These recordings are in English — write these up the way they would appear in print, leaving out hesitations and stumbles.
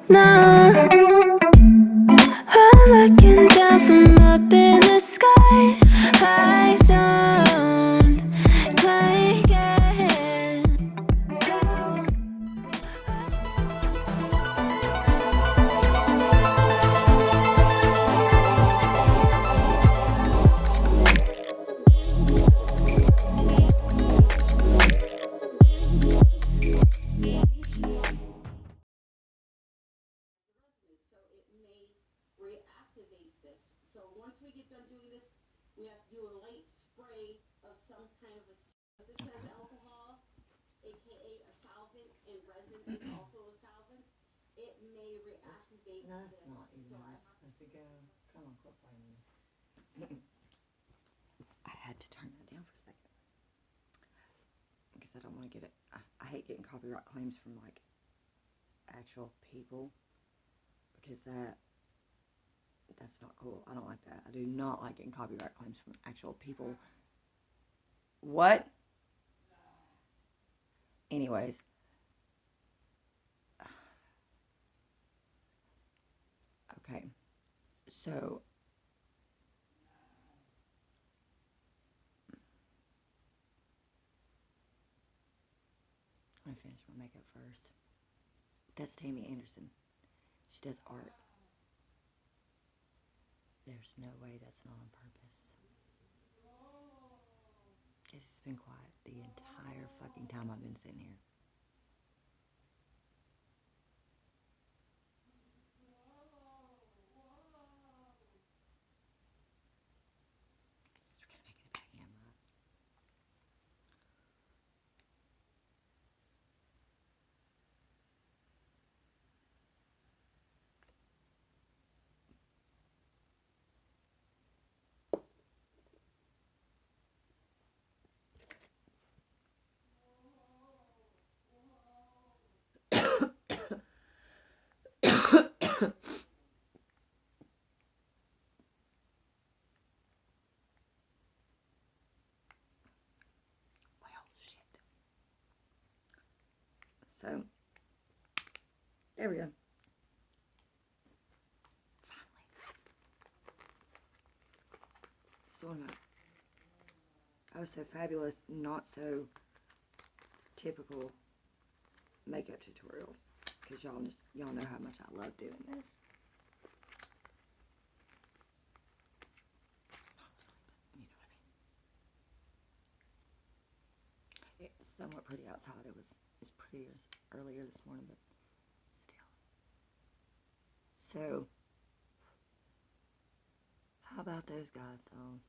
now. I'm looking down from up in the sky. I don't like it. Reactivate this. So once we get done doing this, we have to do a light spray of some kind of a. This has alcohol, aka a solvent, and resin is also a solvent. It may reactivate No, that's this. not even So I where it's have supposed to go. Come on, quit playing me. I had to turn that down for a second. Because I don't want to get it. I hate getting copyright claims from, like, actual people. Because that's not cool. I don't like that. I do not like getting copyright claims from actual people. What? Anyways. Okay. So. I'm going to finish my makeup first. That's Tammy Anderson. She does art. There's no way that's not on purpose. Because it's been quiet the entire fucking time I've been sitting here. It's gonna make it a bad camera. Well, shit. So, there we go. Finally. So what about? Oh, so fabulous, not so typical makeup tutorials. Because y'all know how much I love doing this. You know what I mean? It's somewhat pretty outside. It's prettier earlier this morning, but still. So, how about those God songs?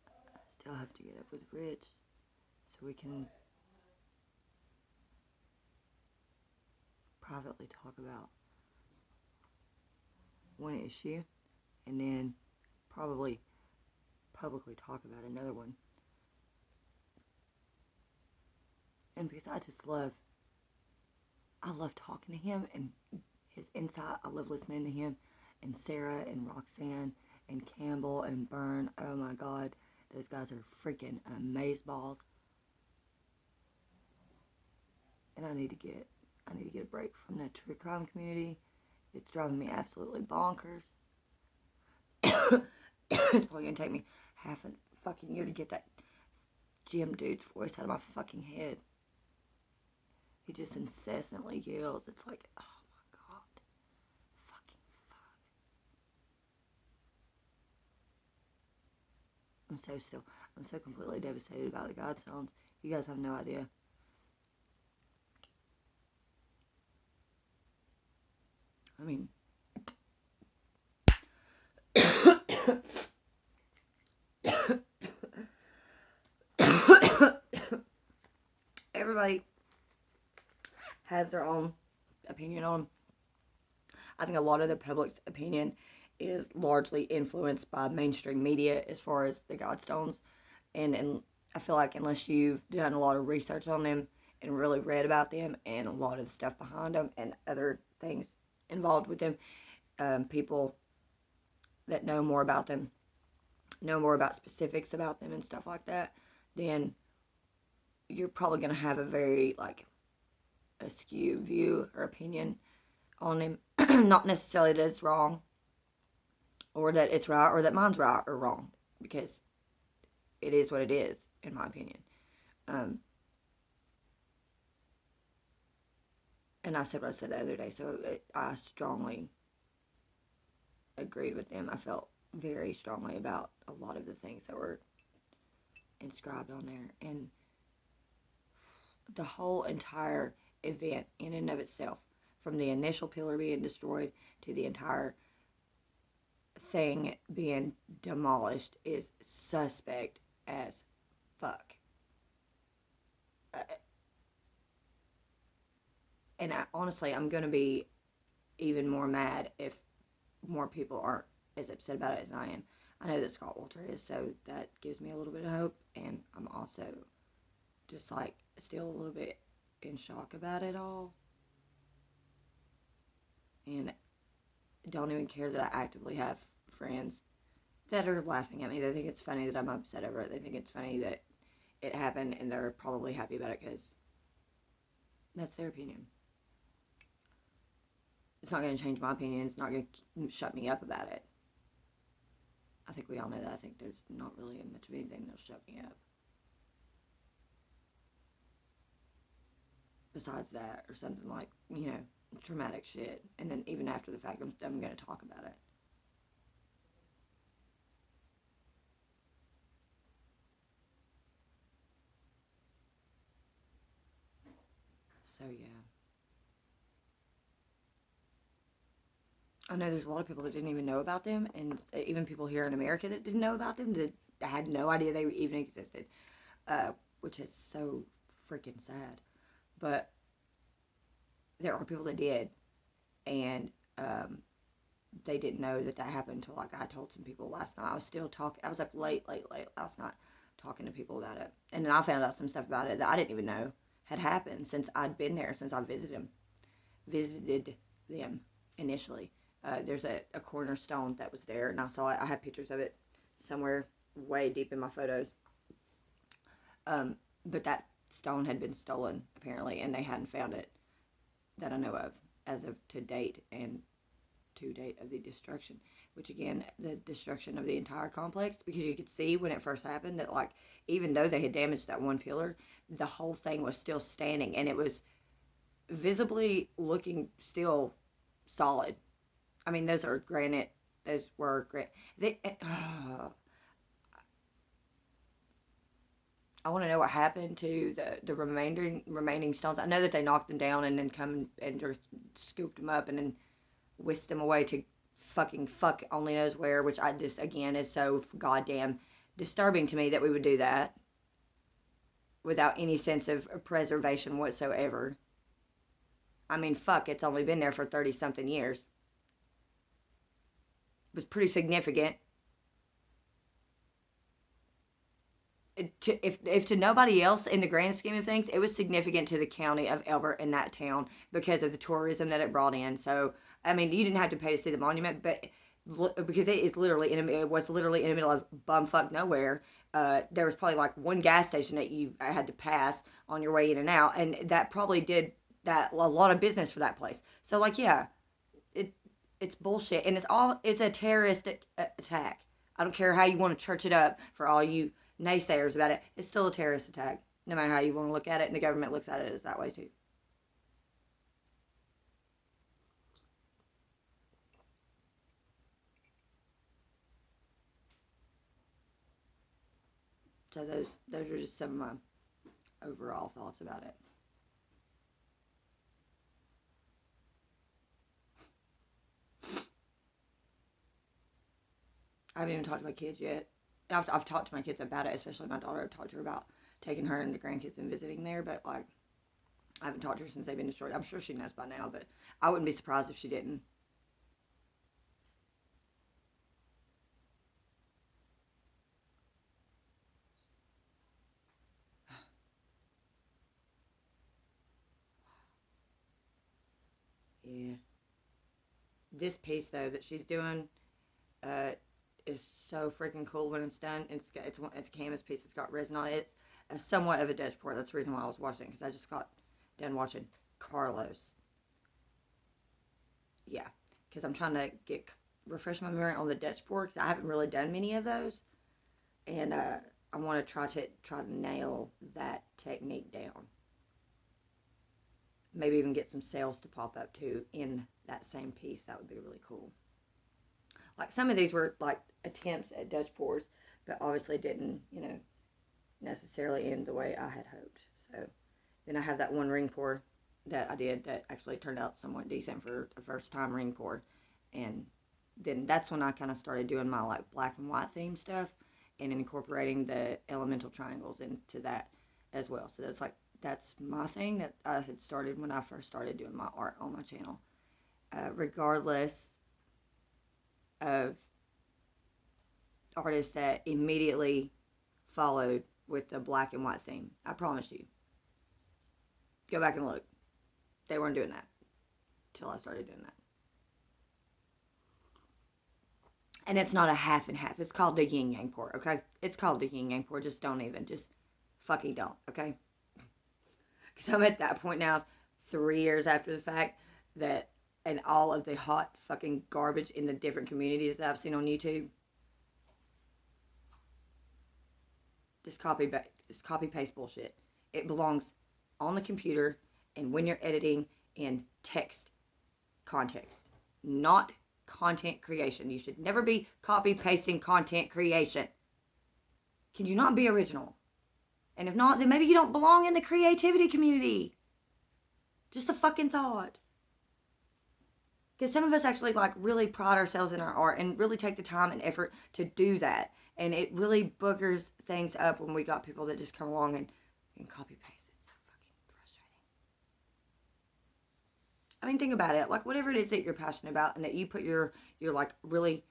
I still have to get up with Rich so we can privately talk about one issue and then probably publicly talk about another one. And because I love talking to him and his insight. I love listening to him and Sarah and Roxanne and Campbell and Byrne. Oh my God, those guys are freaking amazeballs. And I need to get a break from that true crime community. It's driving me absolutely bonkers. It's probably gonna take me half a fucking year to get that Jim dude's voice out of my fucking head. He just incessantly yells. It's like, oh my God. Fucking fuck. I'm so completely devastated about the God songs. You guys have no idea. I mean, everybody has their own opinion on them. I think a lot of the public's opinion is largely influenced by mainstream media as far as the Godstones. And I feel like unless you've done a lot of research on them and really read about them and a lot of the stuff behind them and other things involved with them, people that know more about them, know more about specifics about them and stuff like that, then you're probably going to have a very, like, askew view or opinion on him. Not necessarily that it's wrong, or that it's right, or that mine's right or wrong, because it is what it is, in my opinion. And I said what I said the other day, so I strongly agreed with them. I felt very strongly about a lot of the things that were inscribed on there. And the whole entire event in and of itself, from the initial pillar being destroyed to the entire thing being demolished, is suspect as fuck. And honestly, I'm going to be even more mad if more people aren't as upset about it as I am. I know that Scott Walter is, so that gives me a little bit of hope. And I'm also just, like, still a little bit in shock about it all. And don't even care that I actively have friends that are laughing at me. They think it's funny that I'm upset over it. They think it's funny that it happened, and they're probably happy about it because that's their opinion. It's not going to change my opinion. It's not going to shut me up about it. I think we all know that. I think there's not really much of anything that'll shut me up. Besides that, or something like, traumatic shit. And then even after the fact, I'm going to talk about it. So, yeah. I know there's a lot of people that didn't even know about them, and even people here in America that didn't know about them, that had no idea they even existed, which is so freaking sad. But there are people that did, and they didn't know that happened until, like, I told some people last night. I was still talking. I was up late last night talking to people about it, and then I found out some stuff about it that I didn't even know had happened since I'd been there, since I visited them initially. There's a cornerstone that was there, and I saw it. I have pictures of it somewhere way deep in my photos. But that stone had been stolen, apparently, and they hadn't found it that I know of as of to date, and to date of the destruction. Which, again, the destruction of the entire complex, because you could see when it first happened that, like, even though they had damaged that one pillar, the whole thing was still standing, and it was visibly looking still solid. I mean, those are granite. Those were granite. I want to know what happened to the remaining stones. I know that they knocked them down and then come and just scooped them up and then whisked them away to fuck only knows where, which I just, again, is so goddamn disturbing to me that we would do that without any sense of preservation whatsoever. I mean, fuck, it's only been there for 30-something years. It was pretty significant. If to nobody else in the grand scheme of things, it was significant to the county of Elbert and that town because of the tourism that it brought in. So, I mean, you didn't have to pay to see the monument, but because it was literally in the middle of bumfuck nowhere. There was probably like one gas station that you had to pass on your way in and out, and that probably did that a lot of business for that place. So, like, yeah, it's bullshit, and it's a terrorist attack. I don't care how you want to church it up for all you naysayers about it. It's still a terrorist attack, no matter how you want to look at it, and the government looks at it as that way too. So those are just some of my overall thoughts about it. I haven't even talked to my kids yet. I've talked to my kids about it, especially my daughter. I've talked to her about taking her and the grandkids and visiting there, but, like, I haven't talked to her since they've been destroyed. I'm sure she knows by now, but I wouldn't be surprised if she didn't. Yeah. This piece, though, that she's doing is so freaking cool when it's done. It's a canvas piece. It's got resin on it. somewhat of a Dutch port. That's the reason why I was watching it, because I just got done watching Carlos. Yeah, because I'm trying to refresh my memory on the Dutch port, because I haven't really done many of those, and I want to try to nail that technique down. Maybe even get some sales to pop up too in that same piece. That would be really cool. Like some of these were like attempts at Dutch pours, but obviously didn't, necessarily end the way I had hoped. So then I have that one ring pour that I did that actually turned out somewhat decent for a first time ring pour. And then that's when I kind of started doing my like black and white theme stuff and incorporating the elemental triangles into that as well. So that's my thing that I had started when I first started doing my art on my channel. Regardless of artists that immediately followed with the black and white theme. I promise you. Go back and look. They weren't doing that till I started doing that. And it's not a half and half. It's called the yin yang pour, okay? It's called the yin yang pour. Just fucking don't, okay? Because I'm at that point now, 3 years after the fact, that and all of the hot fucking garbage in the different communities that I've seen on YouTube. Just copy paste bullshit. It belongs on the computer and when you're editing in text context, not content creation. You should never be copy pasting content creation. Can you not be original? And if not, then maybe you don't belong in the creativity community. Just a fucking thought. Because some of us actually like really pride ourselves in our art and really take the time and effort to do that. And it really boogers things up when we got people that just come along and copy paste. It's so fucking frustrating. I mean, think about it. Like whatever it is that you're passionate about and that you put your like really,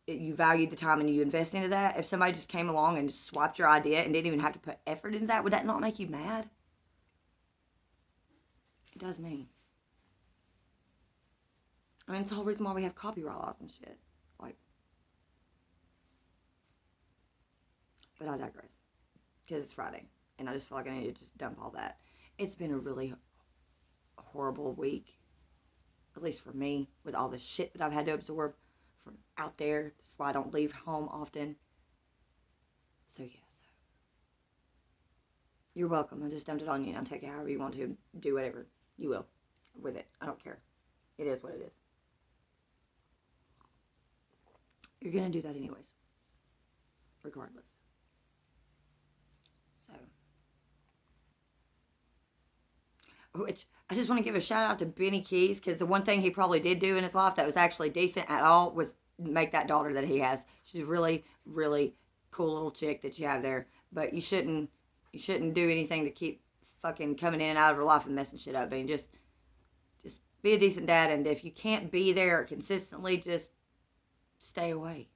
you value the time and you invest into that. If somebody just came along and just swiped your idea and didn't even have to put effort into that, would that not make you mad? It does me. I mean, it's the whole reason why we have copyright laws and shit. Like, but I digress. Because it's Friday. And I just feel like I need to just dump all that. It's been a really horrible week. At least for me. With all the shit that I've had to absorb from out there. That's why I don't leave home often. So, yeah. You're welcome. I just dumped it on you. And I'll take it however you want to. Do whatever you will with it. I don't care. It is what it is. You're going to do that anyways. Regardless. So. Which, I just want to give a shout out to Benny Keys, because the one thing he probably did do in his life that was actually decent at all was make that daughter that he has. She's a really, really cool little chick that you have there. But you shouldn't do anything to keep fucking coming in and out of her life and messing shit up. I mean, just be a decent dad, and if you can't be there consistently, just stay away.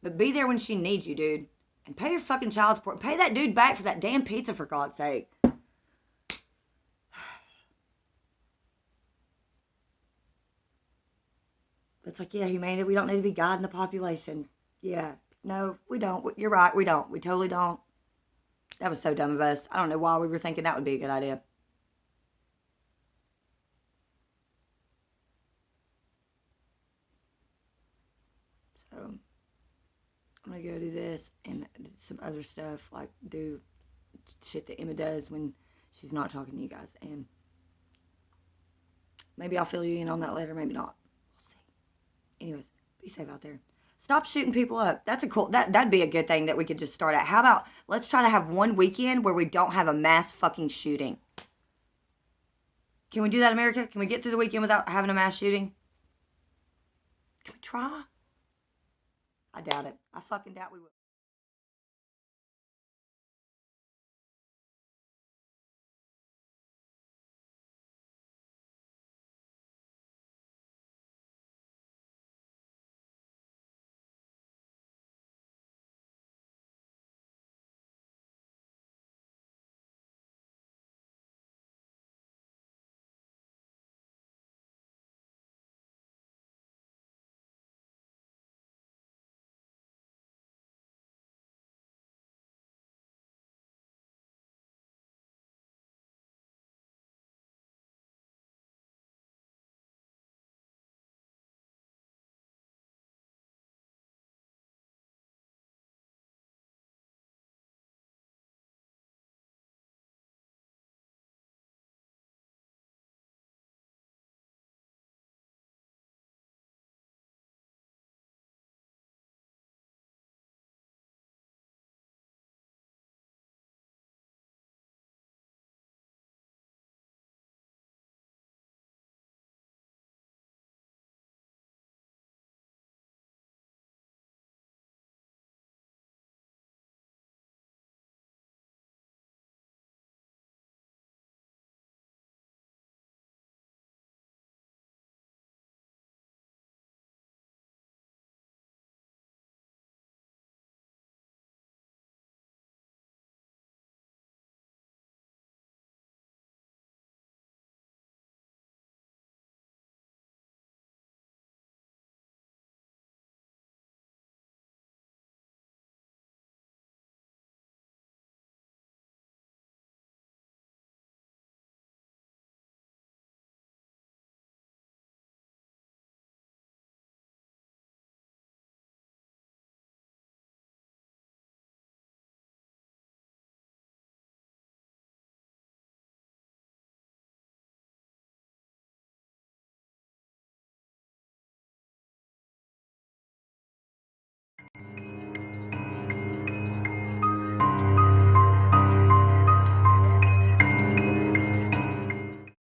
But be there when she needs you, dude. And pay your fucking child support. Pay that dude back for that damn pizza, for God's sake. It's like, yeah, humanity, we don't need to be guiding the population. Yeah, no, we don't. You're right, we don't. We totally don't. That was so dumb of us. I don't know why we were thinking that would be a good idea. So, I'm going to go do this and some other stuff, like do shit that Emma does when she's not talking to you guys. And maybe I'll fill you in on that later, maybe not. We'll see. Anyways, be safe out there. Stop shooting people up. That's a cool, that'd be a good thing that we could just start at. How about, let's try to have one weekend where we don't have a mass fucking shooting. Can we do that, America? Can we get through the weekend without having a mass shooting? Can we try? I doubt it. I fucking doubt we will.